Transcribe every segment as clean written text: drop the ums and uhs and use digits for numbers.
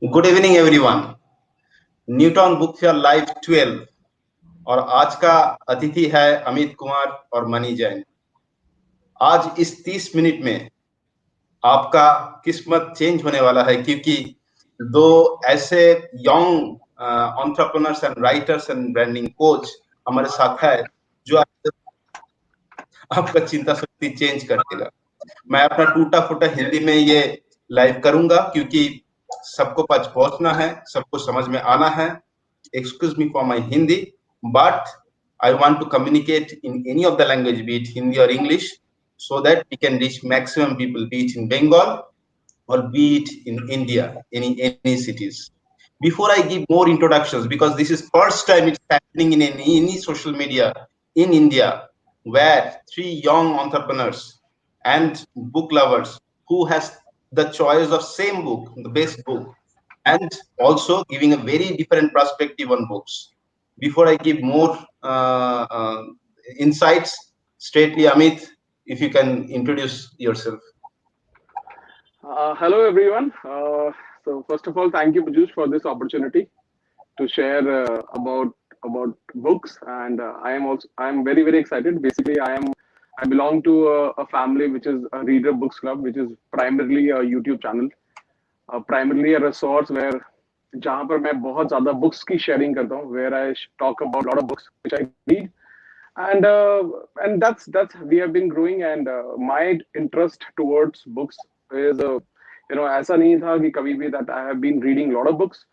Good evening everyone. Newton book fair live 12 और आज का अतिथि है अमित कुमार और मनी जैन। आज इस 30 मिनट में आपका किस्मत चेंज होने वाला है, क्योंकि दो ऐसे young entrepreneurs and writers and branding coach हमारे साथ है जो आपका चिंता शक्ति चेंज कर देगा। मैं अपना टूटा फूटा हिंदी में ये लाइव करूंगा क्योंकि सबको पास पहुंचना है, सबको समझ में आना है। Excuse me for my Hindi, but I want to communicate in any of the language, be it Hindi or English, so that we can reach maximum people, be it in Bengal or be it in India, any cities. Before I give more introductions, because this is first time it's happening in any social media in India, where three young entrepreneurs and book lovers who has the choice of same book, the best book, and also giving a very different perspective on books. Before I give more insights, straightly Amit, if you can introduce yourself. Hello, everyone. So first of all, thank you, Piyush, for this opportunity to share about books. And I am very excited. Basically, I belong to a family which is a reader books club, which is primarily a YouTube channel, primarily a resource where जहाँ पर मैं बहुत ज़्यादा books की sharing करता हूँ, where I talk about a lot of books which I read, and uh, and that's we have been growing, and my interest towards books is ऐसा नहीं था कि कभी भी that I have been reading a lot of books,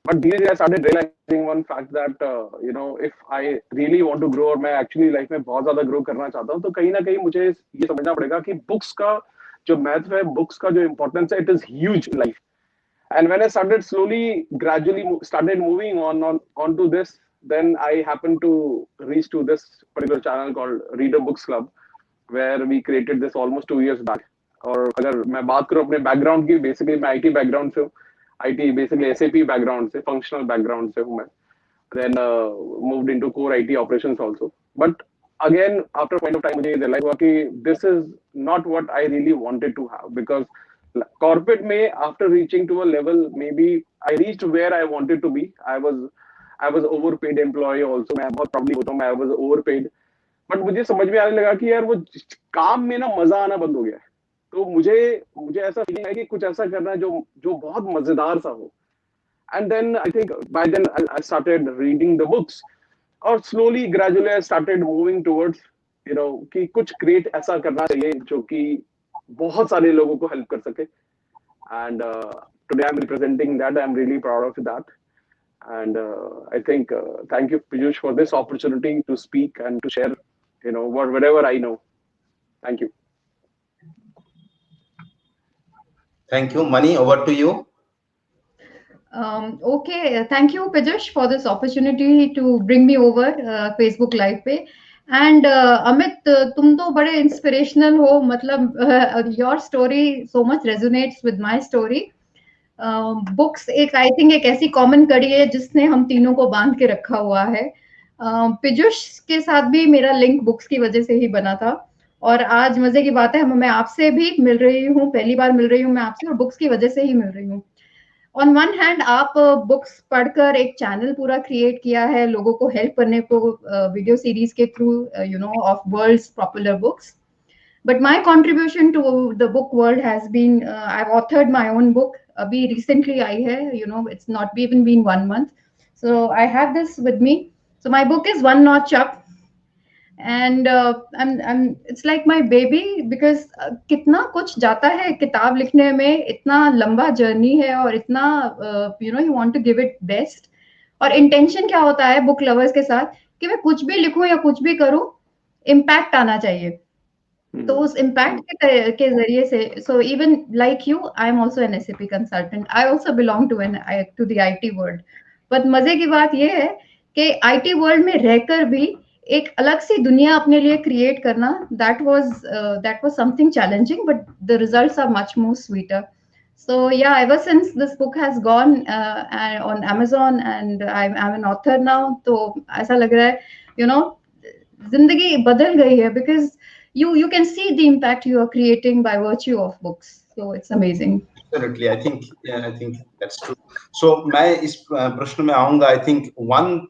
but धीरे धीरे I started realizing one fact that if I really want to grow और मैं actually life में बहुत ज़्यादा grow करना चाहता हूँ, तो कहीं ना कहीं मुझे ये समझना पड़ेगा कि books का जो महत्व है, books का जो importance है, it is huge in life. And when I started slowly, gradually started moving on onto this, then I happened to reach to this particular channel called Reader Books Club, where we created this almost 2 years back. और अगर मैं बात करूँ अपने background की, basically मैं IT background से हूँ, आईटी बेसिकली एसएपी बैकग्राउंड से, फंक्शनल बैकग्राउंड से हूँ मैं. Then moved into core IT operations also. But again, after a point of time, मुझे realize हुआ कि this is not what I really wanted to have, because corporate में after reaching to a level, maybe I reached where I wanted to be. I was overpaid employee also. मैं बहुत proudly बोलता हूँ, मैं I was overpaid. But मुझे समझ में आने लगा कि यार वो काम में ना मजा आना बंद हो गया है. तो मुझे मुझे ऐसा फीलिंग है कि कुछ ऐसा करना है जो जो बहुत मजेदार सा हो. And then I think by then I started reading the books, और slowly gradually I started moving towards कि कुछ create ऐसा करना चाहिए जो कि बहुत सारे लोगों को help कर सके. And today I'm representing that. I'm really proud of that. And I think thank you, Piyush, for this opportunity to speak and to share whatever I know. Thank you. Thank you. Mani, over to you. Okay, thank you, Piyush, for this opportunity to bring me over Facebook Live पे. And Amit, तुम तो बड़े inspirational हो, मतलब your story so much resonates with my story. Books एक I think एक ऐसी common कड़ी है जिसने हम तीनों को बांध के रखा हुआ है. पिजुष के साथ भी मेरा लिंक बुक्स की वजह से ही बना था, और आज मजे की बात है मैं आपसे भी मिल रही हूँ, पहली बार मिल रही हूँ मैं आपसे, और बुक्स की वजह से ही मिल रही हूँ. ऑन वन हैंड आप बुक्स पढ़कर एक चैनल पूरा क्रिएट किया है लोगों को हेल्प करने को, वीडियो सीरीज के through of world's popular books. But my contribution to the book world has been I've authored my own book. Abhi recently I hai, it's not even been 1 month. So I have this with me. So my book is One Notch Up, and I'm it's like my baby because कितना कुछ जाता है किताब लिखने में, इतना लंबा journey है और इतना you want to give it best. और इंटेंशन क्या होता है बुक लवर्स के साथ कि मैं कुछ भी लिखूं या कुछ भी करूं, इम्पैक्ट आना चाहिए. तो उस इम्पैक्ट के जरिए से, so even like you, I am also an SAP consultant, I also belong to the IT world. But मजे की बात ये है कि आईटी वर्ल्ड में रहकर भी एक अलग सी दुनिया अपने लिए क्रिएट करना, that was something challenging, but the results are much more sweeter. So yeah, ever since this book has gone on Amazon and I'm an author now, तो ऐसा लग रहा है जिंदगी बदल गई है, because you can see the impact you are creating by virtue of books. So it's amazing. Absolutely, I think that's true. So मैं इस प्रश्न में आऊंगा. I think one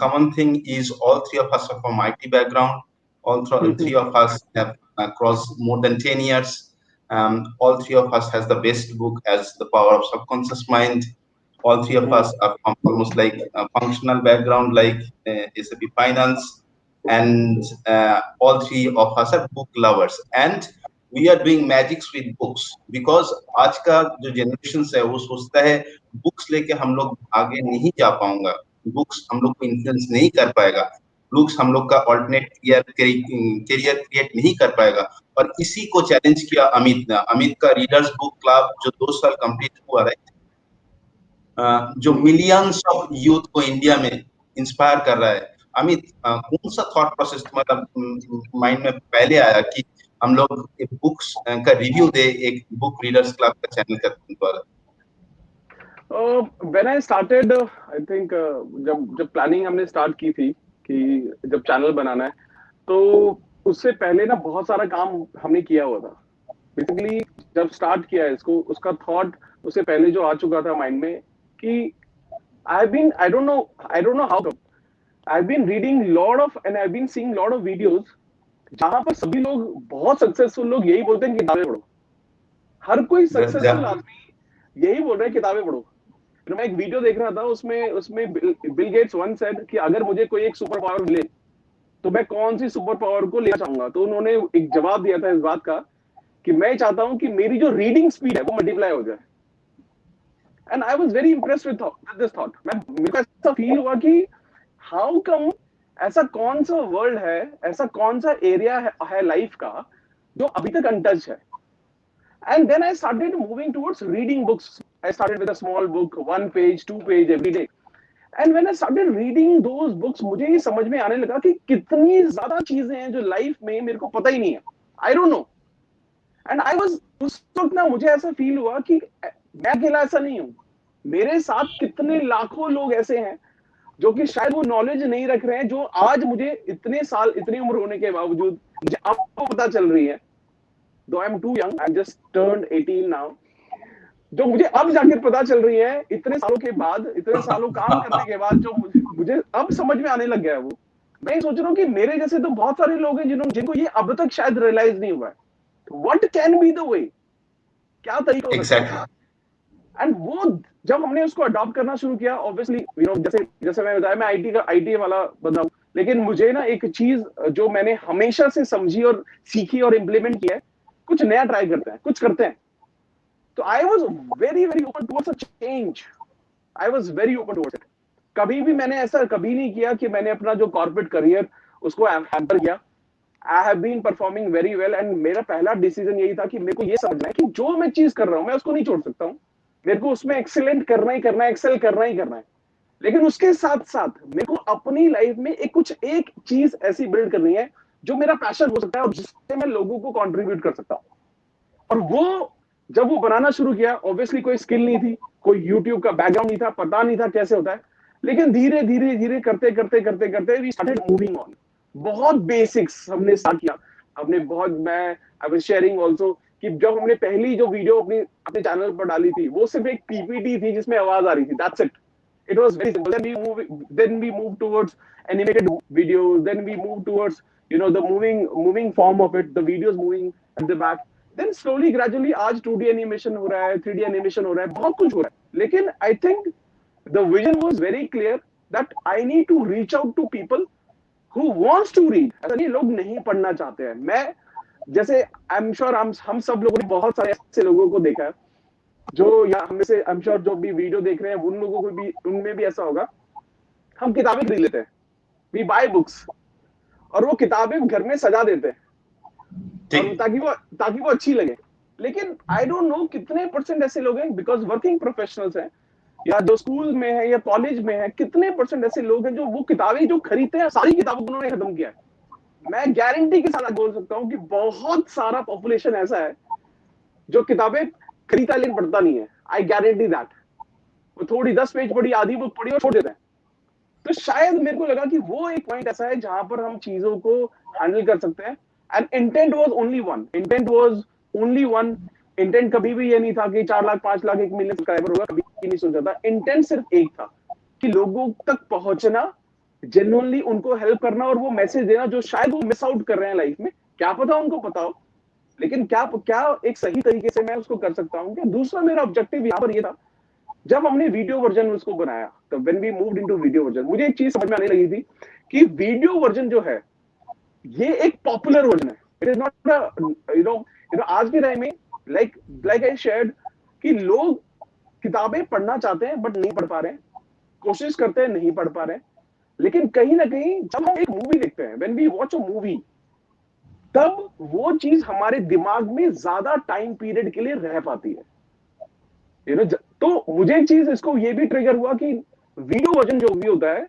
common thing is all three of us are from IT background. All three of us have crossed more than 10 years. All three of us has the best book as The Power of Subconscious Mind. All three of us are from almost like a functional background, like SAP Finance, and all three of us are book lovers. And we are doing magics with books because आज का जो generation है वो सोचता है books लेके हम लोग आगे नहीं जा पाऊंगा, बुक्स हम लोग को इन्फ्लुएंस नहीं कर पाएगा, बुक्स हम लोग का ऑल्टरनेट करियर क्रिएट नहीं कर पाएगा. और इसी को चैलेंज किया अमित ने. अमित का रीडर्स बुक क्लब जो 2 साल कंप्लीट हुआ है, जो मिलियंस ऑफ यूथ को इंडिया में इंस्पायर कर रहा है. अमित, कौन सा थॉट प्रोसेस तुम्हारा माइंड में पहले आया कि हम लोग एक बुक्स का रिव्यू दे, एक बुक रीडर्स क्लब का चैनल करते द्वारा? When I started, I think जब प्लानिंग हमने स्टार्ट की थी कि जब चैनल बनाना है, तो उससे पहले ना बहुत सारा काम हमने किया हुआ था. बेसिकली जब स्टार्ट किया है इसको, उसका थॉट उससे पहले जो आ चुका था माइंड में कि I don't know how come, I've been reading lot of and I've been seeing lot of videos जहां पर सभी लोग, बहुत सक्सेसफुल लोग यही बोलते हैं कि किताबें पढ़ो. हर कोई सक्सेसफुल आदमी यही बोल रहा है किताबें पढ़ो. मैं एक वीडियो देख रहा था, उसमें बिल गेट्स वंस सेड कि अगर मुझे कोई एक सुपर पावर मिले तो मैं कौन सी सुपर पावर को लेना चाहूंगा. तो उन्होंने एक जवाब दिया था इस बात का कि मैं चाहता हूं कि मेरी जो रीडिंग स्पीड है वो मल्टीप्लाई हो जाए. And I was very impressed with this thought. मेरे को ऐसा फील हुआ कि हाउ कम, ऐसा कौन सा वर्ल्ड है, ऐसा कौन सा एरिया है लाइफ का जो अभी तक अनटच्ड है. And then I started moving towards reading books. I started with a small book, 1 page, 2 page every day. And when I started reading those books, मुझे ये समझ में आने लगा कि कितनी ज्यादा चीजें हैं जो लाइफ में मेरे को पता ही नहीं है. I don't know. And I was, उस वक्त ना मुझे ऐसा फील हुआ कि मैं अकेला ऐसा नहीं हूँ. मेरे साथ कितने लाखों लोग ऐसे हैं जो कि शायद वो नॉलेज नहीं रख रहे हैं, जो आज मुझे इतने साल, इतनी उम्र होने के बावजूद मुझे अब पता चल रही है. Though I'm too young, I'm just turned 18 now. जो मुझे अब जाके पता चल रही है इतने सालों के बाद, इतने सालों काम करने के बाद, जो मुझे अब समझ में आने लग गया है वो. मैं सोच रहा हूँ कि मेरे जैसे तो बहुत सारे लोग हैं जिनको ये अब तक शायद रियलाइज नहीं हुआ है. What can be the way? क्या तरीका हो सकता है? एंड वो जब हमने उसको अडॉप्ट करना शुरू किया, ऑब्वियसली जैसे मैं बताया, मैं आईटी वाला बंदा हूँ, लेकिन मुझे ना एक चीज जो मैंने हमेशा से समझी और सीखी और इम्प्लीमेंट किया है, कुछ नया ट्राई करते हैं, कुछ करते हैं. तो I was very very open towards a change. I was very open towards it. कभी भी मैंने ऐसा कभी नहीं किया कि मैंने अपना जो कॉर्पोरेट करियर उसको हैम्पर किया. I have been performing very well and मेरा पहला डिसीजन यही था कि मेरे को ये समझना है कि जो मैं चीज कर रहा हूँ मैं उसको नहीं छोड़ सकता हूँ. मेरे को उसमें एक्सीलेंट करना ही करना है, एक्सेल करना ही करना है. लेकिन उसके साथ साथ मेरे को अपनी लाइफ में एक चीज ऐसी बिल्ड करनी है जो मेरा पैशन हो सकता है और जिससे मैं लोगों को कंट्रीब्यूट कर सकता हूँ. और वो जब वो बनाना शुरू किया, ऑब्वियसली कोई स्किल नहीं थी, कोई यूट्यूब का बैकग्राउंड नहीं था, पता नहीं था कैसे होता है. लेकिन धीरे धीरे धीरे करते करते करते करते वी स्टार्टेड मूविंग ऑन. बहुत बेसिक्स हमने स्टार्ट किया. हमने बहुत, मैं आई वाज शेयरिंग आल्सो कि जब हमने पहली जो वीडियो अपने चैनल पर डाली थी वो सिर्फ एक पीपीटी थी जिसमें आवाज आ रही थी. That's it. It was very simple. Then we moved towards animated videos. Then we moved towards the moving form of it, the videos moving at the back. Then slowly, gradually, आज 2D animation हो रहा है, 3D animation हो रहा है, बहुत कुछ हो रहा है. लेकिन I think the vision was very clear that I need to reach out to people who wants to read. ऐसा नहीं लोग नहीं पढ़ना चाहते हैं. मैं जैसे I'm sure हम सब लोगों ने बहुत सारे ऐसे लोगों को देखा है जो, या हमें से आई एम श्योर जो भी वीडियो देख रहे हैं उन लोगों को भी, उनमें भी ऐसा होगा. हम किताबें खरीद लेते हैं, वी बाय बुक्स, और वो किताबें घर में सजा देते हैं ताकि वो अच्छी लगे. लेकिन आई डोंट नो कितने परसेंट ऐसे लोग हैं, बिकॉज वर्किंग प्रोफेशनल्स हैं या जो स्कूल में है या कॉलेज में है, कितने परसेंट ऐसे लोग हैं जो वो किताबें जो खरीदते हैं सारी किताबें उन्होंने खत्म किया है. मैं गारंटी के साथ बोल सकता हूँ कि बहुत सारा पॉपुलेशन ऐसा है जो किताबें खरीदता लेकिन पढ़ता नहीं है. I guarantee that. वो थोड़ी 10 पेज पढ़ी, आधी बुक पढ़ी और छोड़ देते हैं. तो शायद मेरे को लगा कि वो एक पॉइंट ऐसा है जहां पर हम चीजों को हैंडल कर सकते हैं. And intent was only one intent कभी भी ये नहीं था कि 4 लाख 5 लाख 1 मिलियन सब्सक्राइबर होगा, कभी नहीं सोचा था। इंटेंट सिर्फ एक था कि लोगों तक पहुंचना, जेन्युइनली उनको हेल्प करना और वो मैसेज देना जो शायद वो मिस आउट कर रहे हैं लाइफ में, क्या पता उनको पता हो, लेकिन क्या एक सही तरीके से मैं उसको कर सकता हूँ। क्या दूसरा मेरा ऑब्जेक्टिव यहाँ पर ये था, जब हमने वीडियो वर्जन उसको बनाया, तो when we moved into video version, मुझे एक चीज समझ में आने लगी थी कि वीडियो वर्जन जो है ये एक पॉपुलर वर्जन है, it is not you know आज के टाइम में लाइक आई शेयर्ड कि लोग किताबें पढ़ना चाहते हैं बट नहीं पढ़ पा रहे हैं, कोशिश करते हैं नहीं पढ़ पा रहे हैं, लेकिन कहीं ना कहीं जब हम एक मूवी देखते हैं, when we watch a movie, तब वो चीज हमारे दिमाग में ज्यादा टाइम पीरियड के लिए रह पाती है, यू नो। तो मुझे एक चीज इसको ये भी ट्रिगर हुआ कि वीडियो वर्जन जो भी होता है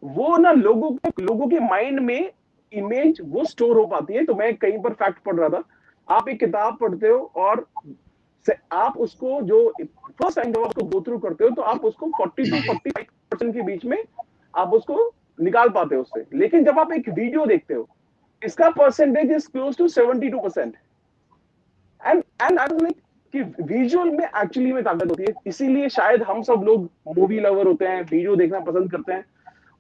वो ना लोगों के माइंड में इमेज वो स्टोर हो पाती है। तो मैं कहीं पर फैक्ट पढ़ रहा था, आप एक किताब पढ़ते हो और आप उसको जो फर्स्ट टाइम जब उसको गो थ्रू करते हो तो आप उसको 40 to 45% के बीच में आप उसको निकाल पाते हो उससे, लेकिन जब आप एक वीडियो देखते हो इसका percentage is close to 72%। And I was like कि विजुअल में एक्चुअली में ताकत होती है, इसीलिए शायद हम सब लोग मूवी लवर होते हैं, वीडियो देखना पसंद करते हैं।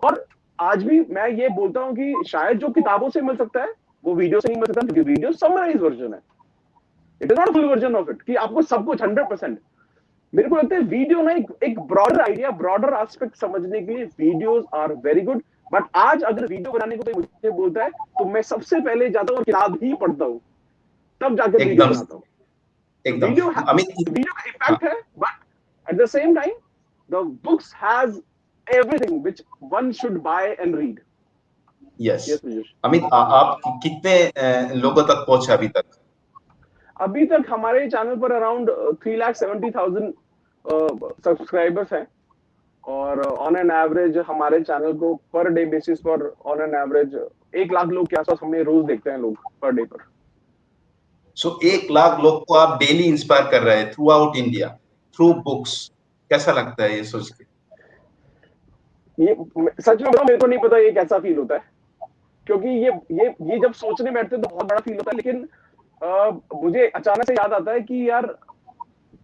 और आज भी मैं ये बोलता हूँ कि शायद जो किताबों से मिल सकता है वो वीडियो से नहीं मिल सकता, क्योंकि वीडियो समराइज वर्जन है, it is not full version of it कि आपको सब कुछ 100%। मेरे को लगता है वीडियो ना एक ब्रॉडर आइडिया, ब्रॉडर एस्पेक्ट समझने के लिए videos are very good. But आज अगर वीडियो बनाने को कोई मुझे बोलता है तो मैं सबसे पहले जाता हूँ और किताब ही पढ़ता हूँ, तब जाकर वीडियो बनाता हूँ। वीडियो का इम्पैक्ट है, but at the same time the books has everything which one should buy and read. Yes. Amit, आप कितने लोगों तक पहुंचे अभी तक? अभी तक हमारे चैनल पर अराउंड 3,70,000 सब्सक्राइबर्स हैं, और ऑन एन एवरेज हमारे चैनल को पर डे बेसिस पर ऑन एन एवरेज 1 लाख लोग के आसपास हमें रोज देखते हैं लोग पर डे पर। सो 1 लाख लोग को आप डेली इंस्पायर कर रहे हैं through out India through books, कैसा लगता है ये सोच के? ये सच में मेरे को नहीं पता ये कैसा फील होता है, क्योंकि ये जब सोचने बैठते तो बहुत बड़ा फील होता है, लेकिन मुझे अचानक से याद आता है कि यार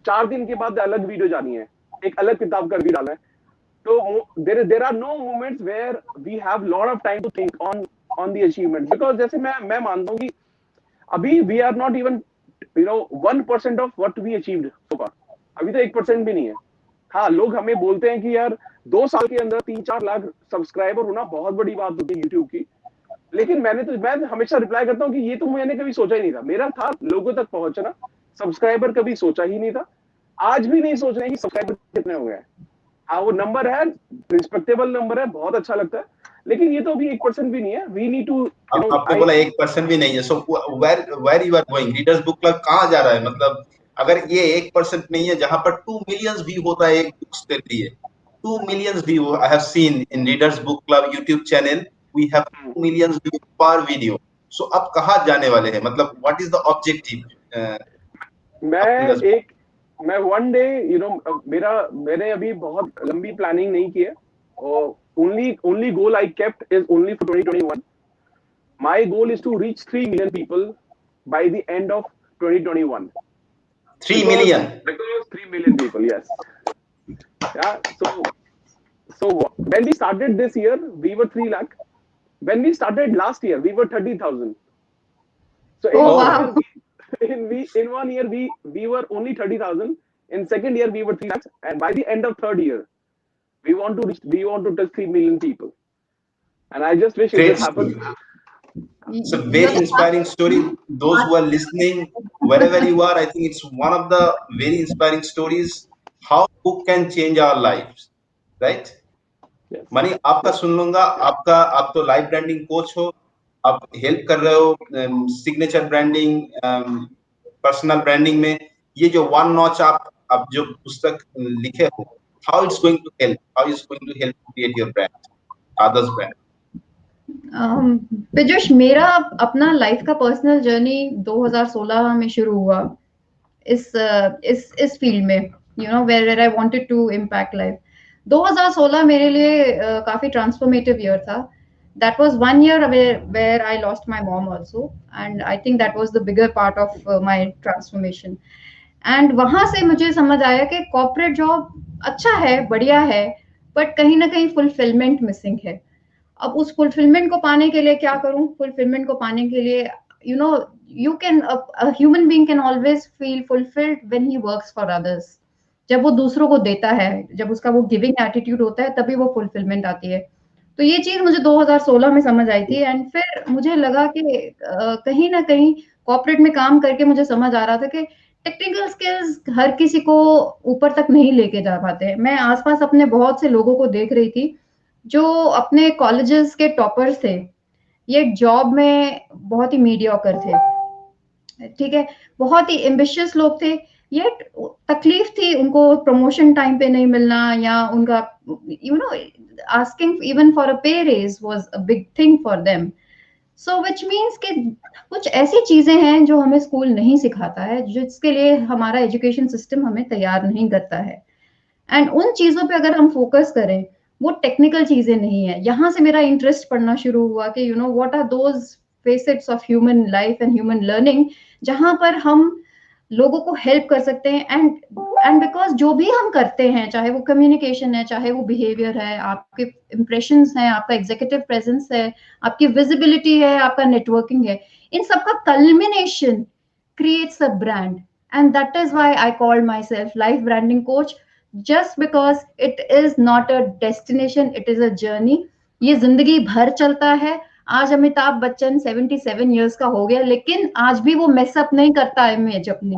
4 दिन के बाद अलग वीडियो जानी है, एक अलग किताब का रिव्यू डालना है, तो there are no moments where we have lot of time to think on the achievement, because जैसे मैं मानता हूँ कि अभी we are not even 1% of what we achieved so far, अभी तो 1% भी नहीं है। हाँ, लोग हमें बोलते हैं कि यार 2 साल के अंदर 3-4 लाख सब्सक्राइबर होना बहुत बड़ी बात होती है यूट्यूब की, लेकिन मैं हमेशा रिप्लाई करता हूँ कि ये तो मैंने कभी सोचा ही नहीं था। मेरा था लोगों तक पहुंचना, सब्सक्राइबर कभी सोचा ही नहीं था, आज भी नहीं सोच रहे कि सब्सक्राइबर कितने हो गए। हाँ, वो नंबर है, रिस्पेक्टेबल नंबर है, बहुत अच्छा लगता है, लेकिन ये तो अभी 1% भी नहीं है। वी नीड टू, आपने बोला 1% भी नहीं है, so where you are going? Readers book club कहाँ जा रहा है? मतलब अगर ये 1% नहीं है, जहां पर 2 मिलियंस व्यू होता है एक बुक्स के लिए, 2 millions view I have seen in readers book club YouTube channel, we have 2 millions view पर वीडियो। सो अब कहाँ जाने वाले हैं? मतलब व्हाट इज द ऑब्जेक्टिव? मैं वन डे मैंने अभी बहुत लंबी प्लानिंग नहीं की है, और only goal I kept is only for 2021. My goal is to reach 3 million people by the end of 2021. 3 million? Because 3 million people, yes. Yeah, so when we started this year, we were 3 lakh. When we started last year, we were 30,000. So in 1 year, we were only 30,000. In second year, we were 3 lakhs, and by the end of third year, we want to touch 3 million people, and I just wish it happened. It's a very inspiring story. Those who are listening, wherever you are, I think it's one of the very inspiring stories. How book can change our lives, right? Yes. Money, आपका सुन लूंगा। आप तो life branding coach हो, आप help कर रहे हो signature branding, personal branding में। ये जो वन नॉच आप जो पुस्तक लिखे हो, how it's going to help create your brand, others brand? Pijush, मेरा अपना लाइफ का पर्सनल जर्नी 2016 में शुरू हुआ इस फील्ड में, where I wanted to impact life. 2016 मेरे लिए काफी ट्रांसफॉर्मेटिव ईयर था. That was 1 year where I lost my mom also, and I think that was the bigger part of my transformation. And वहां से मुझे समझ आया कि कॉर्पोरेट जॉब अच्छा है, बढ़िया है, बट कहीं ना कहीं फुलफिलमेंट मिसिंग है। अब उस फुलफिलमेंट को पाने के लिए क्या करूं? फुलफिलमेंट को पाने के लिए you know you can human being can always feel fulfilled when he works for others. जब वो दूसरों को देता है, जब उसका वो गिविंग एटीट्यूड होता है, तभी वो फुलफिलमेंट आती है। तो ये चीज मुझे 2016 में समझ आई थी एंड फिर मुझे लगा कि कहीं ना कहीं कॉर्पोरेट में काम करके मुझे समझ आ रहा था कि टेक्निकल स्किल्स हर किसी को ऊपर तक नहीं लेके जा पाते। मैं आसपास अपने बहुत से लोगों को देख रही थी जो अपने कॉलेजेस के टॉपर्स थे, ये जॉब में बहुत ही मीडियोकर थे, ठीक है, बहुत ही एम्बिशियस लोग थे, ये तकलीफ थी उनको प्रमोशन टाइम पे नहीं मिलना, या उनका asking even for a pay raise was a big thing for them. So which means कि कुछ ऐसी चीजें हैं जो हमें स्कूल नहीं सिखाता है, जिसके लिए हमारा एजुकेशन सिस्टम हमें तैयार नहीं करता है। एंड उन चीजों पे अगर हम फोकस करें, वो टेक्निकल चीजें नहीं है। यहाँ से मेरा इंटरेस्ट पढ़ना शुरू हुआ कि what are those facets of human life and human learning, जहां पर हम लोगों को हेल्प कर सकते हैं। एंड बिकॉज जो भी हम करते हैं, चाहे वो कम्युनिकेशन है, चाहे वो बिहेवियर है, आपके इंप्रेशंस हैं, आपका एग्जीक्यूटिव प्रेजेंस है, आपकी विजिबिलिटी है, आपका नेटवर्किंग है, इन सबका culmination creates a brand. And that is why I called myself life branding coach, just because it is not a destination, it is a journey. ये जिंदगी भर चलता है। आज अमिताभ बच्चन 77 ईयर्स का हो गया, लेकिन आज भी वो मेसअप नहीं करता इमेज अपनी,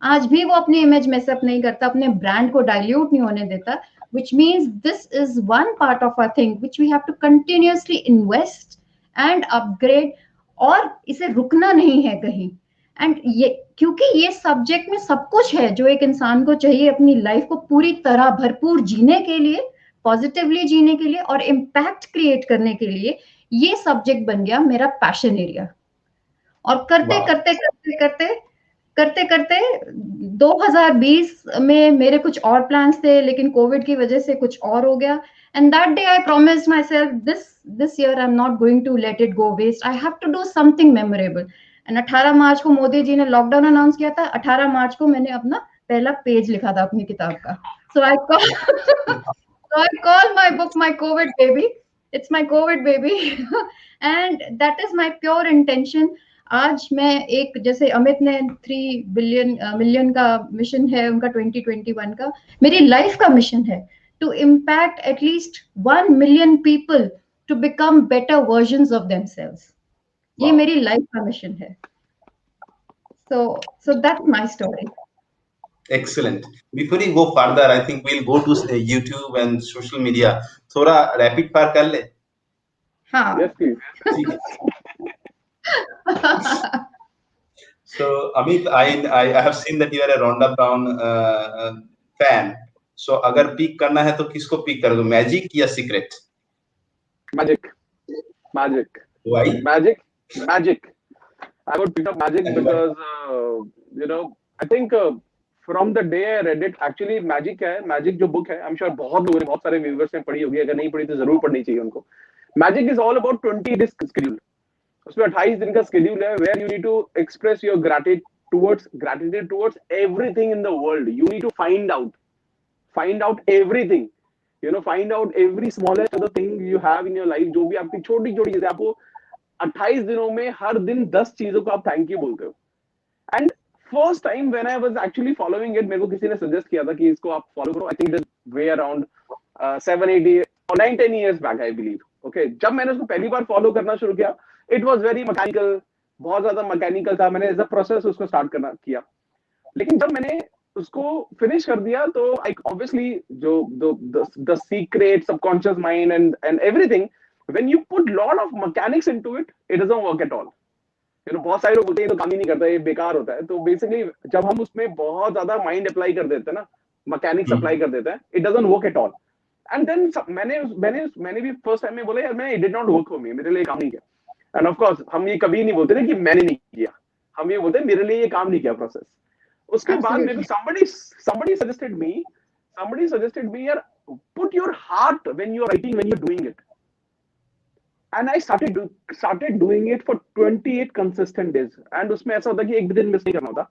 आज भी वो अपनी इमेज मेसअप नहीं करता, अपने ब्रांड को डाइल्यूट नहीं होने देता। which means this is one part of our thing which we have to continuously invest and upgrade, और इसे रुकना नहीं है कहीं। एंड ये क्योंकि ये सब्जेक्ट में सब कुछ है जो एक इंसान को चाहिए अपनी लाइफ को पूरी तरह भरपूर जीने के लिए, पॉजिटिवली जीने के लिए और इम्पैक्ट क्रिएट करने के लिए, ये सब्जेक्ट बन गया मेरा पैशन एरिया। और करते वाह, करते करते करते करते करते 2020 में मेरे कुछ और प्लान्स थे, लेकिन कोविड की वजह से कुछ और हो गया। And that day I promised myself, this year I am not going to let it go waste, I have to do something memorable. And 18 मार्च को मोदी जी ने लॉकडाउन अनाउंस किया था, 18 मार्च को मैंने अपना पहला पेज लिखा था अपनी किताब का। So I call my book my COVID baby, it's my COVID baby. And that is my pure intention. आज मैं एक, जैसे अमित ने 3 बिलियन मिलियन का मिशन है उनका 2021 का, मेरी लाइफ का मिशन है to impact at least 1 million people to become better versions of themselves. ये वाह, मेरी लाइफ का मिशन है। So that's my story. excellent. Before we go further, I think we'll go to YouTube and social media. थोड़ा rapid fire कर ले। हाँ। Yes, please. ठीक है। So Amit, I have seen that you are a Rhonda Brown fan. So अगर pick करना है तो किसको पिक कर दो, मैजिक या secret? Magic. Magic. Why? Magic. Magic. I would pick up Magic And why? because I think from the day I read it, actually Magic क्या है? Magic जो book है, I'm sure बहुत लोगों ने, बहुत सारे viewers ने पढ़ी होगी, अगर नहीं पढ़ी तो जरूर पढ़नी चाहिए उनको। Magic is all about 20 days schedule. उसमें 28 दिन का schedule है, where you need to express your gratitude towards everything in the world. You need to find out everything. Find out every smallest other thing you have in your life. जो भी आपकी छोटी छोटी चीजें, आपको 28 दिनों में हर दिन 10 चीजों को आप थैंक यू बोलते हो। And first time when I was actually following it, मेरे को किसी ने सजेस्ट किया था कि इसको आप फॉलो करो। I think this way around 7-8 और 9-10 years back I believe. Okay, जब मैंने उसको पहली बार फॉलो करना शुरू किया, इट वाज वेरी मैकेनिकल, बहुत ज्यादा मैकेनिकल था। मैंने एज अ प्रोसेस उसको स्टार्ट करना किया, लेकिन जब मैंने उसको फिनिश कर दिया तो आई ऑब्वियसली जो the secret subconscious mind and everything, when you put lot of mechanics into it, it doesn't work at all. बहुत सारे लोग बोलते हैं तो काम ही नहीं करता, ये बेकार होता है। तो बेसिकली जब हम उसमें बहुत ज्यादा माइंड अप्लाई कर देते हैं ना, मैकेनिक्स अप्लाई कर देते हैं, it doesn't work at all. And then मैंने भी फर्स्ट टाइम में बोला यार, मैं it did not work for me, मेरे लिए काम नहीं किया। एंड ऑफ कोर्स हम ये कभी नहीं बोलते ना कि मैंने नहीं किया, हम ये बोलते हैं मेरे लिए ये काम नहीं किया प्रोसेस। उसके बाद मेरे को somebody suggested me यार, put your heart when you are writing, when you are doing it. And I started doing it for 28 consistent days. And उसमें ऐसा होता कि एक भी दिन मिस नहीं करना होता।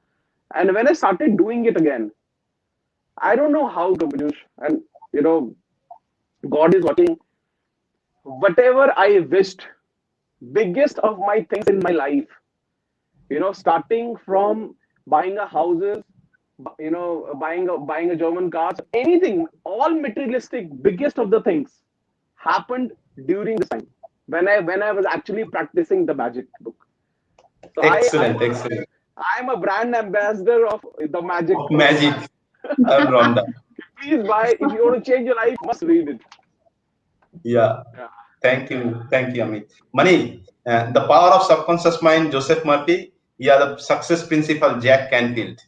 And when I started doing it again, I don't know how, Piyush, and you know, God is working. Whatever I wished, biggest of my things in my life, starting from buying a houses, buying a German car, anything, all materialistic, biggest of the things happened during this time when I was actually practicing the magic book. So Excellent, excellent. I'm a brand ambassador of the magic Of book. magic. I'm Rhonda. Please buy, if you want to change your life, must read it. Yeah. Yeah. Thank you, Amit. Mani, the power of subconscious mind, Joseph Murphy. Yeah, the success principle, Jack Canfield.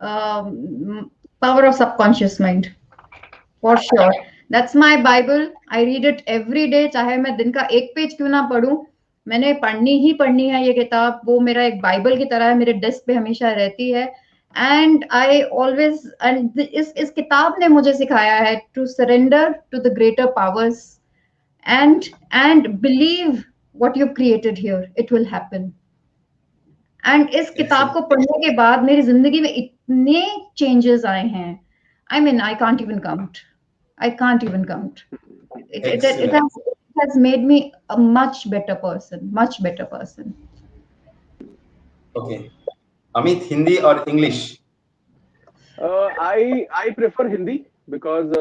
Power of subconscious mind, for sure. That's my Bible. I read it every day. चाहे मैं दिन का एक page क्यों ना पढूं, मैंने पढ़नी है ये किताब. वो मेरा एक बाइबल की तरह है, मेरे डेस्क पे हमेशा रहती है. एंड आई ऑलवेज, एंड इस किताब ने मुझे सिखाया है to surrender to the greater powers and believe what you've created here, it will happen. And इस किताब को पढ़ने के बाद मेरी जिंदगी में इतने चेंजेस आए हैं. I mean, I can't even count. It has made me a much better person. Okay. Amit, Hindi or English? I prefer Hindi because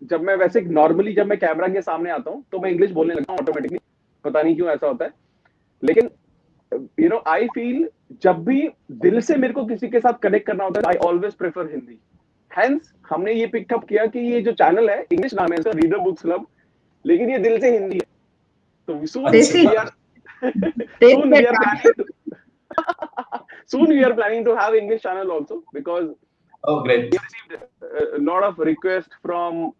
जब मैं वैसे नॉर्मली जब मैं कैमरा के सामने आता हूँ तो मैं इंग्लिश बोलने लगता हूँ ऑटोमेटिकली. पता नहीं क्यों ऐसा होता है, लेकिन आई फील जब भी दिल से मेरे को किसी के साथ कनेक्ट करना होता है, I always prefer Hindi. Hence हमने ये पिकअप किया कि ये जो चैनल है, इंग्लिश नाम है इसका, रीडर बुक्स क्लब, लेकिन ये दिल से हिंदी है. तो soon we are planning to have English channel also, because great. we received a lot of requests from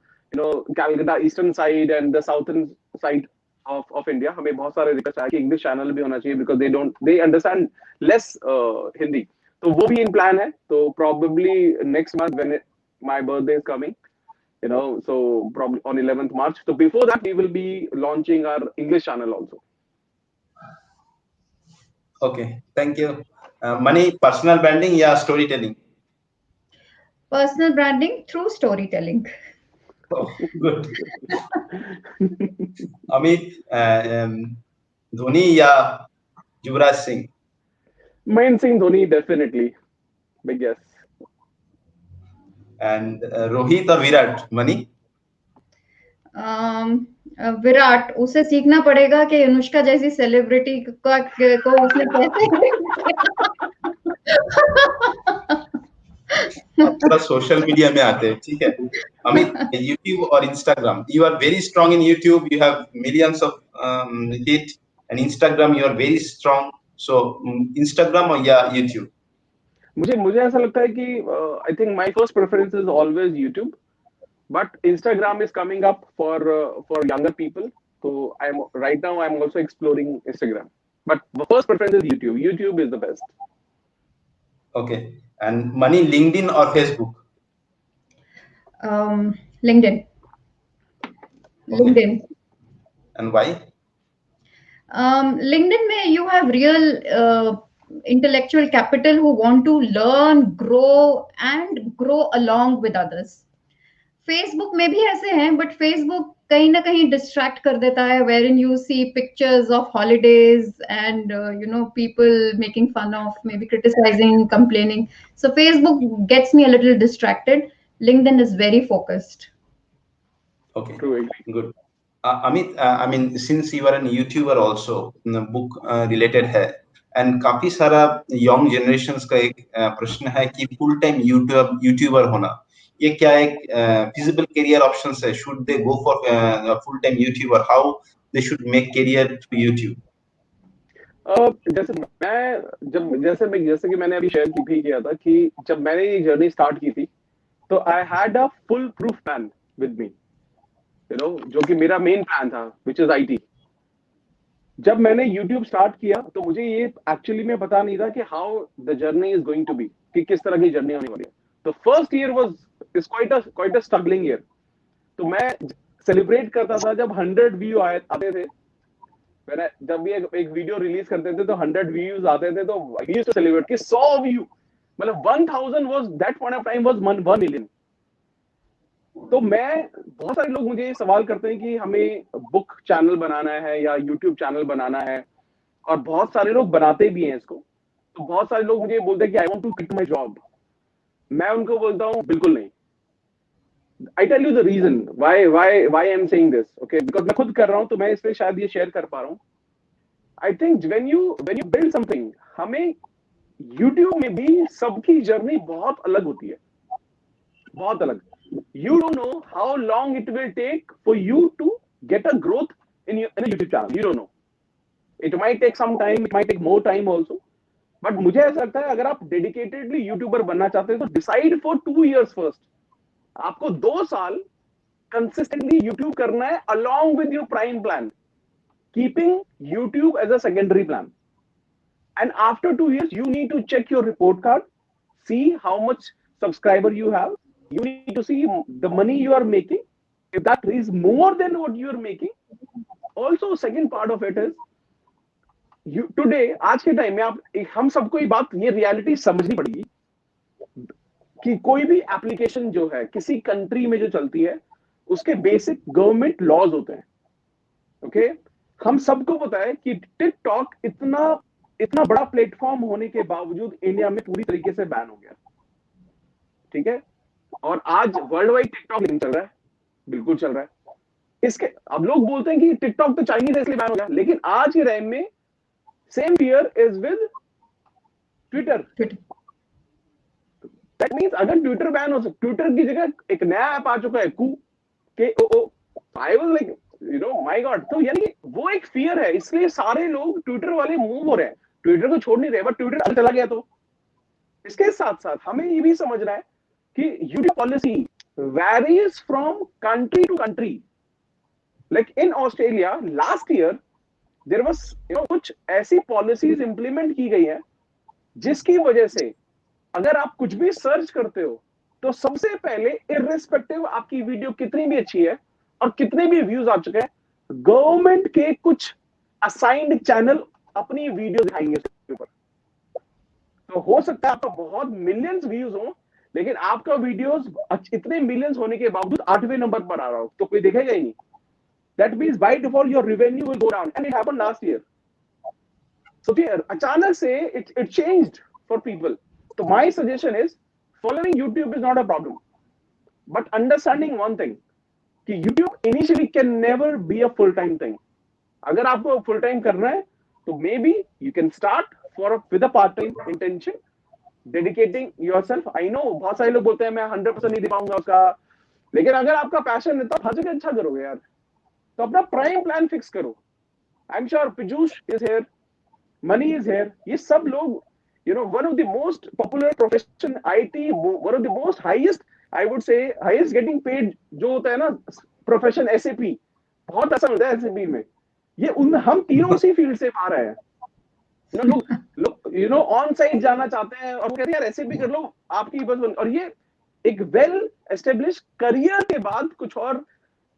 Calcutta eastern side and the southern side of India. हमें बहुत सारे रिक्वेस्ट आए कि इंग्लिश चैनल भी होना चाहिए because they understand less Hindi. तो वो भी इन प्लान है. तो probably next month when my birthday is coming, so probably on 11th March. So before that we will be launching our English channel also. Okay, thank you. Mani, personal branding या storytelling? Personal branding through storytelling. Oh, good. Amit, Dhoni या Yuvraj Singh? Main Singh Dhoni, definitely. Big yes. And Rohit or Virat? Mani? Virat. उसे सीखना पड़ेगा कि अनुष्का जैसी celebrity को उसने कैसे थोड़ा सोशल मीडिया में आते हैं, ठीक है. अमित, YouTube और Instagram? You are very strong in YouTube. You have millions of hit, and Instagram you are very strong. So Instagram or या YouTube? मुझे ऐसा लगता है कि I think my first preference is always YouTube, but Instagram is coming up for younger people. So right now I'm also exploring Instagram, but the first preference is YouTube. YouTube is the best. Okay. And Mani, LinkedIn or Facebook? LinkedIn. Okay. LinkedIn. And why? LinkedIn में you have real intellectual capital who want to learn, grow along with others. Facebook में भी ऐसे हैं, but Facebook कहीं ना कहीं distract कर देता है, wherein you see pictures of holidays and people making fun of, maybe criticizing, complaining. So Facebook gets me a little distracted. LinkedIn is very focused. Okay, good. Amit, I mean, since you are a YouTuber also, book related है, and काफी सारा young generations का एक प्रश्न है कि full time YouTuber होना, ये क्या एक feasible career options है? Should they go for full time YouTuber? How they should make career to YouTube? जैसे कि मैंने अभी शेयर भी किया था कि जब मैंने ये जर्नी स्टार्ट की थी, तो I had a full proof plan with me, जो कि मेरा मेन प्लान था, विच इज IT. जब मैंने YouTube स्टार्ट किया तो मुझे ये एक्चुअली में पता नहीं था कि how the journey is going to be, कि किस तरह की जर्नी होने वाली है. तो first year is quite a struggling year. तो मैं सेलिब्रेट करता था जब 100 व्यू आते थे, जब भी एक वीडियो रिलीज करते थे तो 100 व्यूज आते थे, तो वी यूज्ड टू सेलिब्रेट कि 100 व्यू, मतलब 1000 was that point of time was 1 million. तो मैं, बहुत सारे लोग मुझे सवाल करते हैं कि हमें बुक चैनल बनाना है या यूट्यूब चैनल बनाना है, और बहुत सारे लोग बनाते भी हैं इसको। तो बहुत सारे लोग मुझे बोलते हैं कि I want to quit my job. मैं उनको बोलता हूँ बिल्कुल नहीं। I tell you the reason why I am saying this, okay, because मैं खुद कर रहा हूँ, तो मैं इसलिए शायद ये शेयर कर पा रहा हूँ। I think when you build something, हमें यूट्यूब में भी सबकी जर्नी बहुत अलग होती है, बहुत अलग। You don't know how long it will take for you to get a growth in a YouTube channel. You don't know. It might take some time, it might take more time also. But मुझे ऐसा लगता है अगर आप dedicatedly YouTuber बनना चाहते हैं तो डिसाइड फॉर 2 years फर्स्ट। आपको 2 साल कंसिस्टेंटली यूट्यूब करना है along with your prime plan, keeping YouTube as a secondary plan. And after 2 years, you need to check your report card, see how much subscriber you have. You need to see the money you are making. If that is more than what you are making, also second part of it is you today, आज के time में आप, हम सबको ये बात, ये reality समझनी पड़ेगी कि कोई भी एप्लीकेशन जो है किसी कंट्री में जो चलती है, उसके बेसिक गवर्नमेंट लॉज होते हैं। ओके, हम सबको पता है कि टिकटॉक इतना बड़ा प्लेटफॉर्म होने के बावजूद इंडिया में पूरी तरीके से बैन हो गया, ठीक है। और आज वर्ल्ड वाइड टिकटॉक नहीं चल रहा है, बिल्कुल चल रहा है। इसके अब लोग बोलते हैं कि टिकटॉक तो चाइनीज है इसलिए बैन हो गया, लेकिन आज के टाइम में same fear is with Twitter. That means अगर ट्विटर बैन हो सकता, ट्विटर की जगह एक नया ऐप आ चुका है कू के oh I was like you know my God. तो यानी वो एक फियर है, इसलिए सारे लोग ट्विटर वाले मूव हो रहे हैं, ट्विटर को छोड़ नहीं रहे। बट ट्विटर अगर चला गया तो इसके साथ साथ हमें ये भी समझना है कि YouTube policy varies from country to country. Like in Australia last year there was कुछ ऐसी पॉलिसीज इंप्लीमेंट की गई है जिसकी वजह से अगर आप कुछ भी सर्च करते हो तो सबसे पहले इररिस्पेक्टिव आपकी वीडियो कितनी भी अच्छी है और कितने भी व्यूज आ चुके हैं, गवर्नमेंट के कुछ असाइंड चैनल अपनी वीडियो दिखाएंगे उसके ऊपर। तो हो सकता है आपका बहुत मिलियंस व्यूज हो, लेकिन आपका वीडियोस इतने मिलियंस होने के बावजूद 8वें नंबर पर आ रहा हो तो कोई देखेगा ही नहीं। That means by default your revenue will go down, and it happened last year. So फिर अचानक से इट चेंज्ड फॉर पीपल। तो my suggestion is following YouTube is not a problem, but understanding one thing कि YouTube initially can never be a full time thing. अगर आपको full time करना है तो maybe you can start with a part time intention, dedicating yourself. I know बहुत सारे लोग बोलते हैं मैं 100% नहीं दे पाऊंगा उसका, लेकिन अगर आपका पैशन है तो हर जगह अच्छा करोगे यार। तो अपना प्राइम प्लान फिक्स करो। I am sure Piyush is here, money is here, ये सब लोग one of the most popular profession IT, one of the most highest, I would say highest getting paid जो होता है ना प्रोफेशन SAP, बहुत पैसा मिलता है SAP में। ये हम तीनों उसी फील्ड से आ रहे हैं। लोग ऑन साइट जाना चाहते हैं और वो कहते हैं यार SAP कर लो आपकी बस। और ये एक वेल एस्टेब्लिश करियर के बाद कुछ और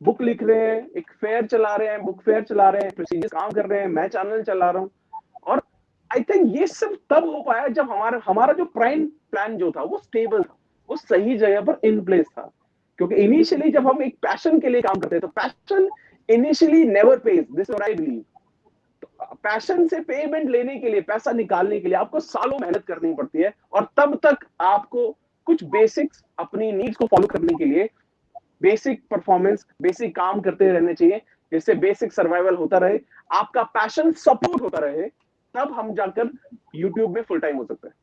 बुक लिख रहे हैं, एक फेयर चला रहे हैं, बुक फेयर चला रहे हैं, प्रोसीजर्स काम कर रहे हैं, मैं चैनल चला रहा हूँ। और आई थिंक ये सब तब हो पाया जब हमारा जो प्राइम प्लान जो था वो स्टेबल था, वो सही जगह पर इन प्लेस था। क्योंकि इनिशियली जब हम एक पैशन के लिए काम करते हैं तो passion initially never page, this what I believe. तो पैशन से पेमेंट लेने के लिए, पैसा निकालने के लिए आपको सालों मेहनत करनी पड़ती है, और तब तक आपको कुछ बेसिक्स अपनी नीड्स को फॉलो करने के लिए बेसिक परफॉर्मेंस, बेसिक काम करते रहने चाहिए, जिससे बेसिक सर्वाइवल होता रहे, आपका पैशन सपोर्ट होता रहे, तब हम जाकर YouTube में फुल टाइम हो सकते हैं।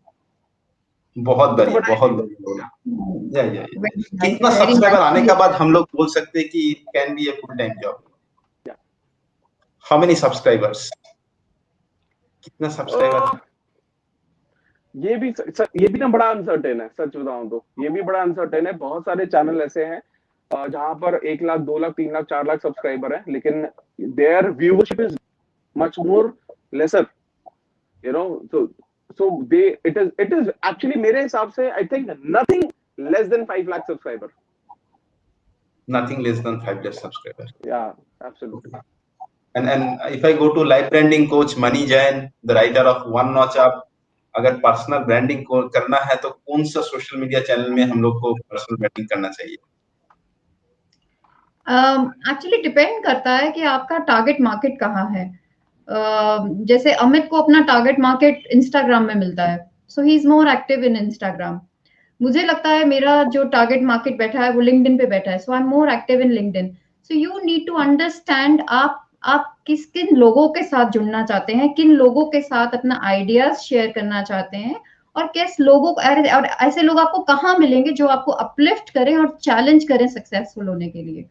बहुत बढ़िया, बहुत बढ़िया। कितना सब्सक्राइबर आने के बाद हम लोग बोल सकते हैं कि it can be a full time job? How many subscribers, कितना सब्सक्राइबर? ये भी ना बड़ा अनसर्टेन है, सच बताऊं तो ये भी बड़ा अनसर्टेन है। बहुत सारे चैनल ऐसे हैं जहां पर 1 लाख, 2 लाख, 3 लाख, 4 लाख सब्सक्राइबर है, लेकिन their viewership is much more lesser, so it is actually मेरे हिसाब से I think nothing less than 5 lakh subscriber. Nothing less than 5 lakh subscriber. Yeah, absolutely. And if I go to life branding coach Mani Jain, the writer of One Notch Up, अगर personal branding को करना है तो कौन सा social media channel में हम लोग को पर्सनल ब्रांडिंग करना चाहिए? एक्चुअली डिपेंड करता है कि आपका टारगेट मार्केट कहाँ है। जैसे अमित को अपना टारगेट मार्केट इंस्टाग्राम में मिलता है, so he is more active in Instagram. मुझे लगता है मेरा जो टारगेट मार्केट बैठा है वो लिंक्डइन पे बैठा है, so I am more active in LinkedIn. So you need to understand आप किन लोगों के साथ जुड़ना चाहते हैं, किन लोगों के साथ अपना आइडियाज शेयर करना चाहते हैं, और किस लोगों और ऐसे लोग आपको कहाँ मिलेंगे जो आपको अपलिफ्ट करें और चैलेंज करें सक्सेसफुल होने के लिए।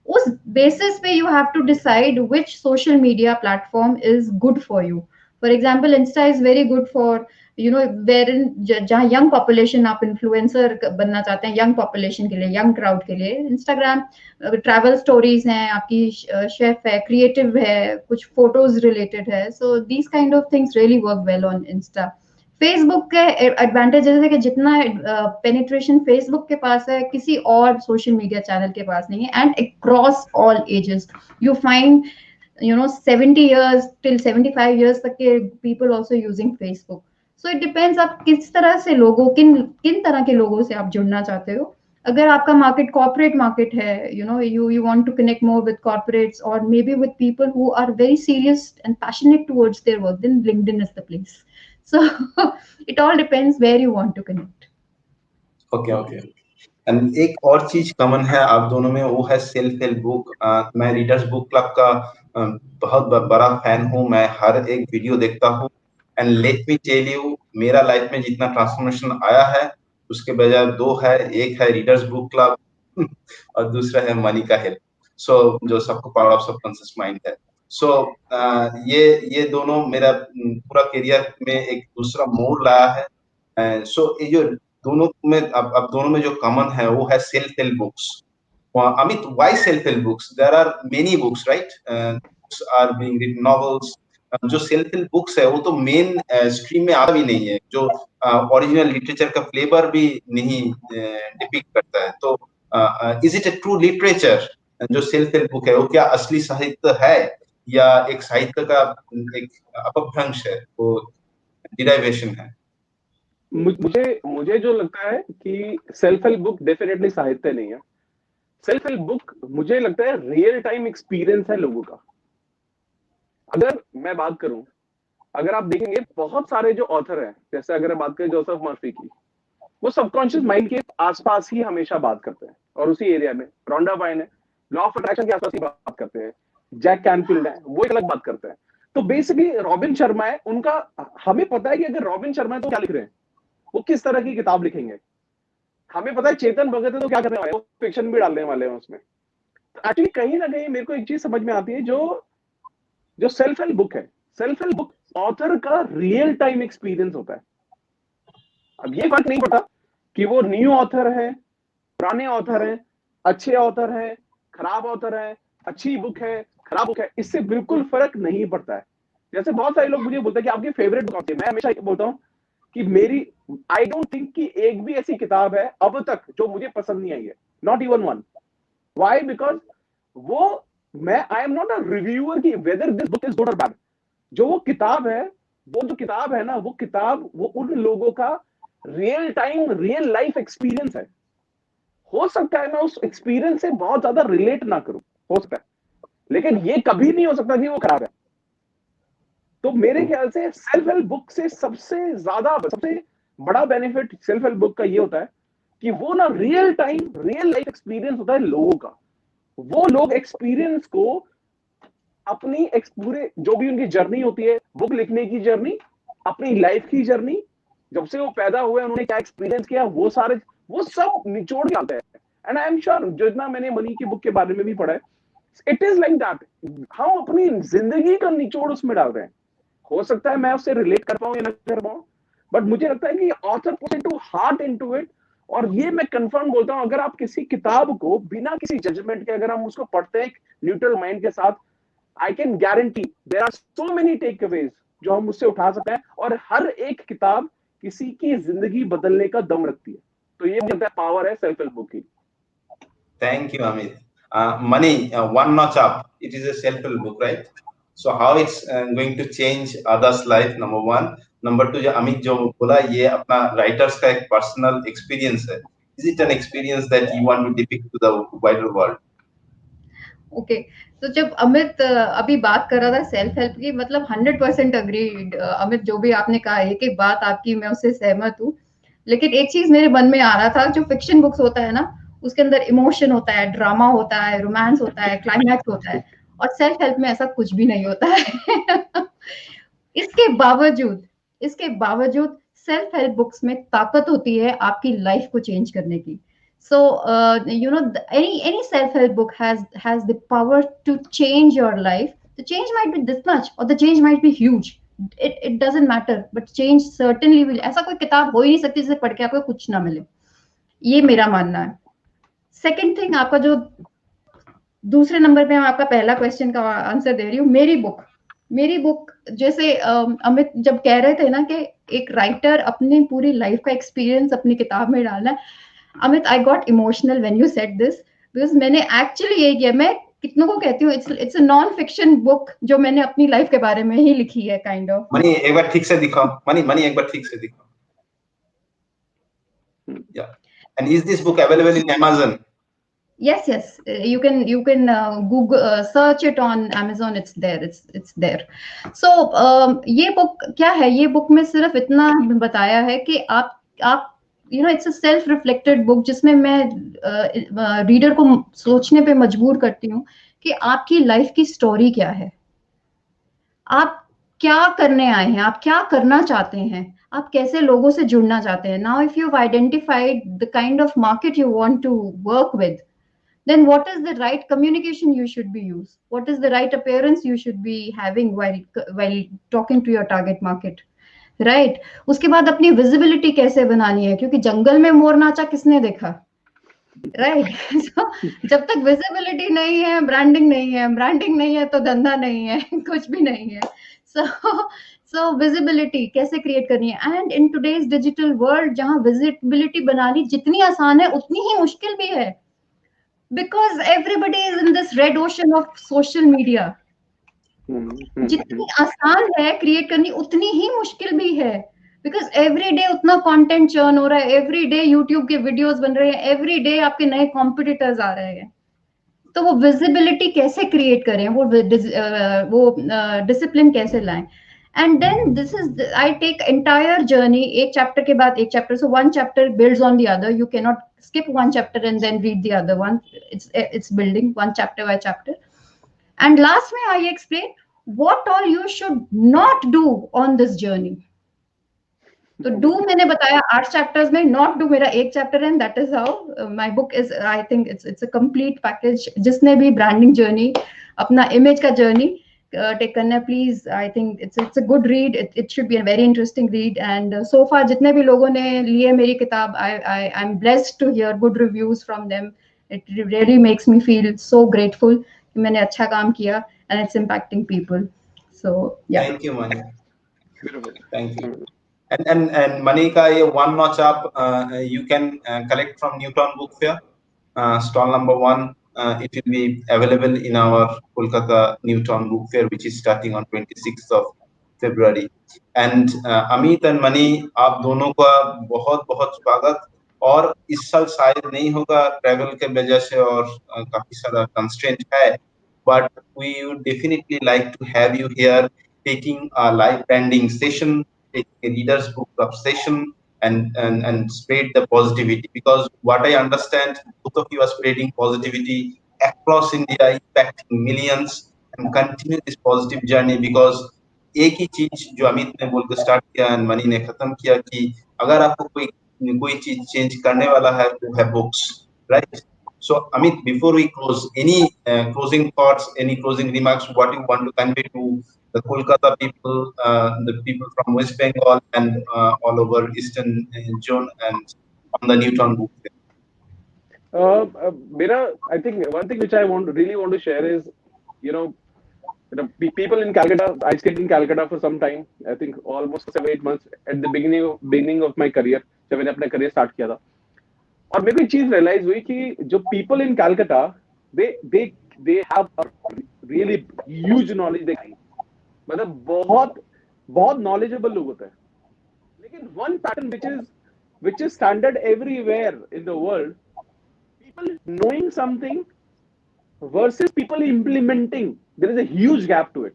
उस बेसिस पे you have to decide which social media platform is good for you. For example Insta is very good for wherein जहाँ यंग पॉपुलेशन, आप इन्फ्लुएंसर बनना चाहते हैं यंग पॉपुलेशन के लिए, यंग क्राउड के लिए। इंस्टाग्राम ट्रैवल स्टोरीज हैं, आपकी शेफ है, क्रिएटिव है, कुछ फोटोज रिलेटेड है, so these kind of things really work well on Insta. Facebook के एडवांटेजेस है कि जितना पेनिट्रेशन फेसबुक के पास है किसी और सोशल मीडिया चैनल के पास नहीं है, and across all ages you find 70 years till 75 years तक के people also using Facebook. So it depends आप किस तरह से लोगों किन तरह के लोगों से आप जुड़ना चाहते हो। अगर आपका मार्केट कॉर्पोरेट मार्केट है, you want to connect more with corporates or maybe with people who are very serious and passionate towards their work, then LinkedIn is the place. So it all depends where you want to connect. Okay. And एक और चीज common है आप दोनों में, वो है self help book. मैं रीडर्स बुक क्लब का बहुत बड़ा फैन हूँ, मैं हर एक वीडियो देखता हूँ। And let me tell you, मेरा लाइफ में जितना ट्रांसफॉर्मेशन आया है उसके बजाय दो है, एक है रीडर्स बुक क्लब और दूसरा है मनी का हेल्प। सो जो सबको पावर ऑफ सबकॉन्शियस माइंड है। सो ये दोनों मेरा पूरा करियर में एक दूसरा मोड़ लाया है। सो ये जो दोनों में अब दोनों में जो कॉमन है वो है self help books. Amit, why self help books? There are many books, right? Books are being written, novels. जो सेल्फ हेल्प बुक्स है वो तो मेन स्ट्रीम में आता भी नहीं है, जो ओरिजिनल लिटरेचर का फ्लेवर भी नहीं डिपिक्ट करता है। तो is it a true literature? जो सेल्फ हेल्प बुक है वो क्या असली साहित्य है या एक साहित्य का एक अपभ्रंश है, वो डिराइवेशन है? मुझे जो लगता है कि सेल्फ हेल्प बुक डेफिनेटली साहित्य नहीं है। सेल्फ हेल्प बुक मुझे लगता है रियल टाइम एक्सपीरियंस है लोगों का। अगर मैं बात करूं, अगर आप देखेंगे बहुत सारे जो ऑथर हैं, जैसे अगर बात करें जोसेफ मर्फी की, वो सबकॉन्शियस माइंड के आसपास ही हमेशा बात करते हैं और उसी एरिया में। रॉन्डा बाइन है, लॉ ऑफ अट्रैक्शन के आसपास ही बात करते हैं। जैक कैनफील्ड है, वो एक अलग बात करते हैं। तो बेसिकली रॉबिन शर्मा है, उनका हमें पता है कि अगर रॉबिन शर्मा है तो क्या लिख रहे हैं, वो किस तरह की किताब लिखेंगे। हमें पता है चेतन भगत है तो क्या करने वाले हैं, वो फिक्शन भी डालने वाले हैं उसमें। तो एक्चुअली कहीं ना कहीं मेरे को एक चीज समझ में आती है, जो सेल्फ हेल्प बुक है, सेल्फ हेल्प बुक ऑथर का रियल टाइम एक्सपीरियंस होता है। अब ये फर्क नहीं पड़ता कि वो न्यू ऑथर है, पुराने ऑथर हैं, अच्छे ऑथर हैं, खराब ऑथर है, अच्छी बुक है, खराब बुक है, इससे बिल्कुल फर्क नहीं पड़ता है। जैसे बहुत सारे लोग मुझे बोलते हैं कि आपकी फेवरेट बुक कौन सी है। मैं हमेशा बोलता हूं कि मेरी आई डोंट थिंक कि एक भी ऐसी किताब है अब तक जो मुझे पसंद नहीं आई है, not even one. Why? Because वो मैं I am not a reviewer की whether this book is good और बैड। जो किताब है, वो जो किताब है ना, वो किताब वो उन लोगों का real time real life experience है। हो सकता है मैं उस एक्सपीरियंस से बहुत ज्यादा रिलेट ना करूं, हो सकता है, लेकिन ये कभी नहीं हो सकता कि वो खराब है। तो मेरे ख्याल से सेल्फ हेल्प बुक से सबसे बड़ा बेनिफिट सेल्फ हेल्प बुक का ये होता है कि वो ना real time real life experience होता है लोगों का। वो लोग एक्सपीरियंस को अपनी पूरे जो भी उनकी जर्नी होती है, बुक लिखने की जर्नी, अपनी लाइफ की जर्नी, जब से वो पैदा हुए उन्होंने क्या एक्सपीरियंस किया, वो सब निचोड़ के आते हैं। एंड आई एम श्योर जितना मैंने मनी की बुक के बारे में भी पढ़ा है, इट इज लाइक दैट। हम अपनी जिंदगी का निचोड़ उसमें डाल रहे हैं। हो सकता है मैं उससे रिलेट कर पाऊं या ना कर पाऊं, बट मुझे लगता है कि author put into heart into it. और ये मैं कंफर्म बोलता हूं, अगर आप किसी किताब को बिना किसी जजमेंट के अगर हम उसको पढ़ते हैं न्यूट्रल माइंड के साथ, I can guarantee there are so many takeaways जो हम उससे उठा सकते हैं, और हर एक किताब किसी की जिंदगी बदलने का दम रखती है। तो ये मुझे लगता है पावर है सेल्फ हेल्प बुक की। Thank you, Amit. Money, One Notch Up. It is a self-help book, right? So how it's going to change others' life, number one. Number two, जो अमित जो बोला ये अपना writers का एक personal experience है. Is it an experience that you want to depict to the wider world? Okay तो जब अमित अभी बात कर रहा था सेल्फ हेल्प की, मतलब 100% अग्रीड अमित, जो भी आपने कहा एक एक बात आपकी मैं उससे सहमत हूँ। लेकिन एक चीज मेरे मन में आ रहा था, जो फिक्शन बुक्स होता है ना, उसके अंदर इमोशन होता है, ड्रामा होता है, रोमांस होता है, क्लाइमैक्स होता है, और सेल्फ हेल्प में ऐसा कुछ भी नहीं होता है। इसके बावजूद सेल्फ हेल्प बुक्स में ताकत होती है आपकी लाइफ को चेंज करने की। So any self help book has the power to change your life. The change might be this much or the change might be huge. It doesn't matter, but change certainly will. ऐसा कोई किताब हो ही नहीं सकती जिसे पढ़ के आपको कुछ ना मिले, ये मेरा मानना है। सेकंड थिंग, आपका जो दूसरे नंबर पे मैं आपका पहला क्वेश्चन का आंसर दे रही हूँ, मेरी बुक जैसे अमित जब कह रहे थे ना कि एक राइटर अपनी पूरी लाइफ का एक्सपीरियंस अपनी किताब में डालना है, Amit I got emotional when you said this, because मैंने एक्चुअली यही किया। मैं कितनों को कहती हूँ it's a non fiction book जो मैंने अपनी लाइफ के बारे में ही लिखी है, काइंड ऑफ। मनी एक बार ठीक से दिखाओ, मनी एक बार ठीक से दिखाओ। Yeah. And is this book available in Amazon? Yes, you can Google search it on Amazon. It's there. So ये बुक क्या है, ये बुक में सिर्फ इतना बताया है कि आप it's a self reflected book जिसमें मैं रीडर को सोचने पे मजबूर करती हूँ कि आपकी लाइफ की स्टोरी क्या है, आप क्या करने आए हैं, आप क्या करना चाहते हैं, आप कैसे लोगों से जुड़ना चाहते हैं। Now if you identified the kind of market you want to work with, then what is the right communication you should be use, what is the right appearance you should be having while talking to your target market, right? उसके बाद अपनी visibility कैसे बनानी है, क्योंकि जंगल में मोर नाचा किसने देखा, right? So, जब तक visibility नहीं है, branding नहीं है तो धंधा नहीं है, कुछ भी नहीं है। So visibility कैसे create करनी है, and in today's digital world जहाँ visibility बनानी जितनी आसान है उतनी ही मुश्किल भी है, because everybody is in this red ocean of social media. जितनी आसान है क्रिएट करनी उतनी ही मुश्किल भी है, बिकॉज एवरी डे उतना कंटेंट चर्न हो रहा है, एवरी डे यूट्यूब के वीडियोस बन रहे हैं, एवरी डे आपके नए कॉम्पिटिटर्स आ रहे हैं। तो वो विजिबिलिटी कैसे क्रिएट करें, वो डिसिप्लिन कैसे लाएं, and then this is I take entire journey एक चैप्टर के बाद एक chapter, so one chapter builds on the other, you cannot skip one chapter and then read the other one, it's building one chapter by chapter, and last में I explain what all you should not do on this journey. तो do मैंने बताया 8 chapters में, not do मेरा एक chapter है, that is how my book is, I think it's a complete package. जिसने भी ब्रांडिंग जर्नी, अपना इमेज का जर्नी टेक करना है, please I think it's a good read, it should be a very interesting read, and so far जितने भी लोगों ने लिए मेरी किताब, I am blessed to hear good reviews from them, it really makes me feel so grateful कि मैंने अच्छा काम किया एंड इट्स इम्पैक्टिंग पीपल, सो या thank you money, thank you. And Manika, one notch up, you can collect from Newton Book Fair, stall number 1. It will be available in our Kolkata Newton Book Fair, which is starting on 26th of February. And Amit and Mani, आप दोनों का बहुत बहुत स्वागत। और इस साल शायद नहीं होगा ट्रैवल के वजह से, और काफी सारा कंस्ट्रेंट है, but we would definitely like to have you here taking a live branding session, a reader's book club session, and spread the positivity, because what I understand, both of you are spreading positivity across India, impacting millions, and continue this positive journey, because एक ही चीज जो अमित ने बोल के start किया और money ने खत्म किया कि अगर आपको कोई चीज चेंज करने वाला है तो है books, right? So Amit, before we close, any closing thoughts, any closing remarks, what you want to convey to the Kolkata people, the people from West Bengal and all over Eastern zone, and on the Newton Book Fair? I think one thing which I really want to share is, people in Calcutta. I stayed in Calcutta for some time. I think almost 7-8 months at the beginning of my career, जब मैंने अपना career start किया था। और मेरे को एक चीज रियलाइज हुई कि जो people in Calcutta, they have a really huge knowledge. मतलब बहुत बहुत knowledgeable लोग होते हैं, लेकिन one pattern which is standard everywhere in the world, people knowing something versus people implementing, there is a huge gap to it.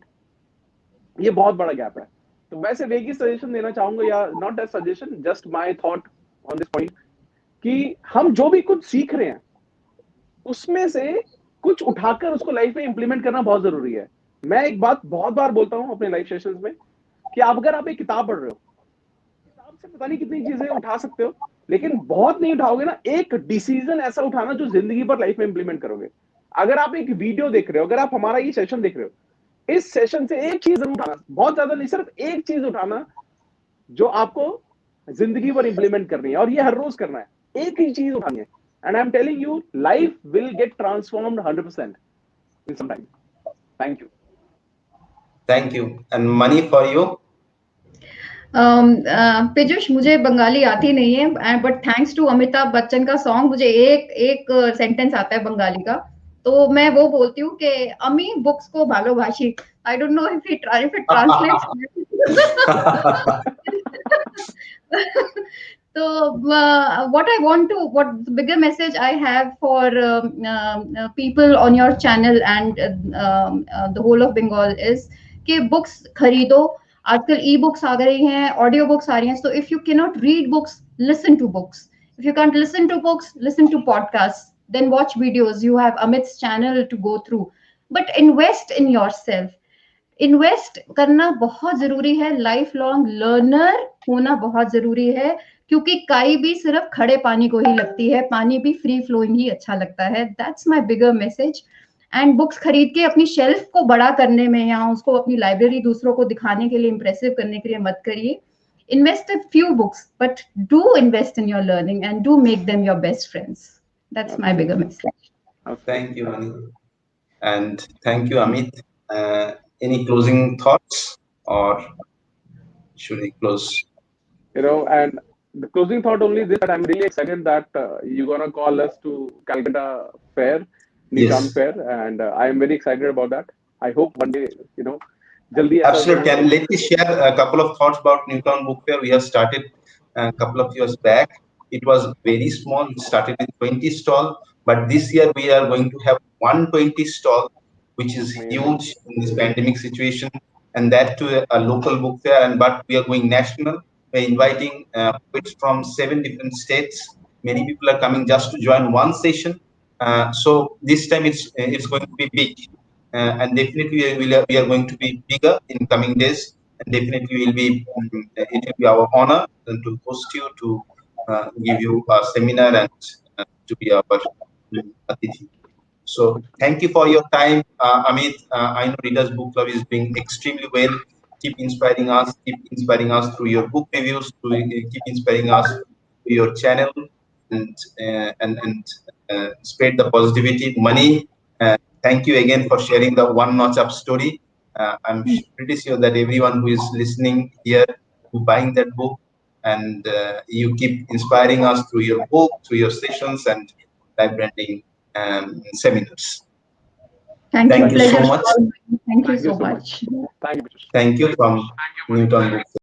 ये बहुत बड़ा गैप है. तो मैं सिर्फ एक ही सजेशन देना चाहूंगा, या not a suggestion, just my thought on this point, कि हम जो भी कुछ सीख रहे हैं उसमें से कुछ उठाकर उसको लाइफ में इंप्लीमेंट करना बहुत जरूरी है. मैं एक बात बहुत बार बोलता हूं अपने लाइफ सेशंस में, कि अगर आप एक किताब पढ़ रहे हो, किताब से पता नहीं कितनी चीजें उठा सकते हो, लेकिन बहुत नहीं उठाओगे ना. एक डिसीजन ऐसा उठाना जो जिंदगी भर लाइफ में इंप्लीमेंट करोगे. अगर आप एक वीडियो देख रहे हो, अगर आप हमारा ये सेशन देख रहे हो, इस सेशन से एक चीज उठाना, बहुत ज्यादा नहीं, सिर्फ एक चीज उठाना जो आपको जिंदगी भर इंप्लीमेंट करनी है, और ये हर रोज करना है. एक ही चीज उठानी है, and I'm telling you, life will get transformed 100% in some time. Thank you. Thank you. And money for you? Piyush, मुझे बंगाली आती नहीं है, but thanks to Amitabh Bachchan का सॉन्ग मुझे एक सेंटेंस आता है बंगाली का, तो मैं वो बोलती हूँ कि अमी बुक्स को भालोबाशी. I don't know if it translates. So what the bigger message I have for people on your channel and the whole of Bengal is कि books खरीदो. आजकल ई बुक्स आ गई हैं, ऑडियो बुक्स आ रही हैं. So if you cannot read books, listen to books. If you can't listen to books, listen to podcasts. Then watch videos. You have Amit's channel to go through. But invest in yourself. Invest करना बहुत जरूरी है. Life long learner होना बहुत जरूरी है, क्योंकि काई भी सिर्फ खड़े पानी को ही लगती है, पानी भी फ्री फ्लोइंग ही अच्छा लगता है. That's my bigger message. And books खरीद के अपनी शेल्फ को बड़ा करने में या उसको अपनी लाइब्रेरी दूसरों को दिखाने के लिए, इंप्रेसिव करने के लिए मत करिए. Invest in few books, but do invest in your learning and do make them your best friends. That's my bigger message. Thank you, Ani. And thank you, Amit. Any closing thoughts, or should we close? And the closing thought only this, that I'm really excited that you're gonna call us to Calcutta Fair, Nishan Fair, and I am very excited about that. I hope one day, jaldi. Absolutely. And let me share a couple of thoughts about Newtown Book Fair. We have started a couple of years back. It was very small. It started with 20 stalls, but this year we are going to have 120 stalls, which is huge in this pandemic situation, and that to a local book fair. But we are going national. We're inviting poets from 7 different states. Many people are coming just to join one session. So this time it's going to be big, and definitely we are going to be bigger in coming days. And definitely it will be our honor to host you, to give you a seminar, and to be our Atithi. So thank you for your time, Amit. I know Readers Book Club is doing extremely well. Keep inspiring us. Keep inspiring us through your book reviews. Keep inspiring us through your channel, and spread the positivity. Money. Thank you again for sharing the One Notch Up story. I'm pretty sure that everyone who is listening here, who buying that book, and you keep inspiring us through your book, through your sessions and live branding seminars. Thank you so much. Thank you so much. Thank you. Thank you from Newtown Book Fair.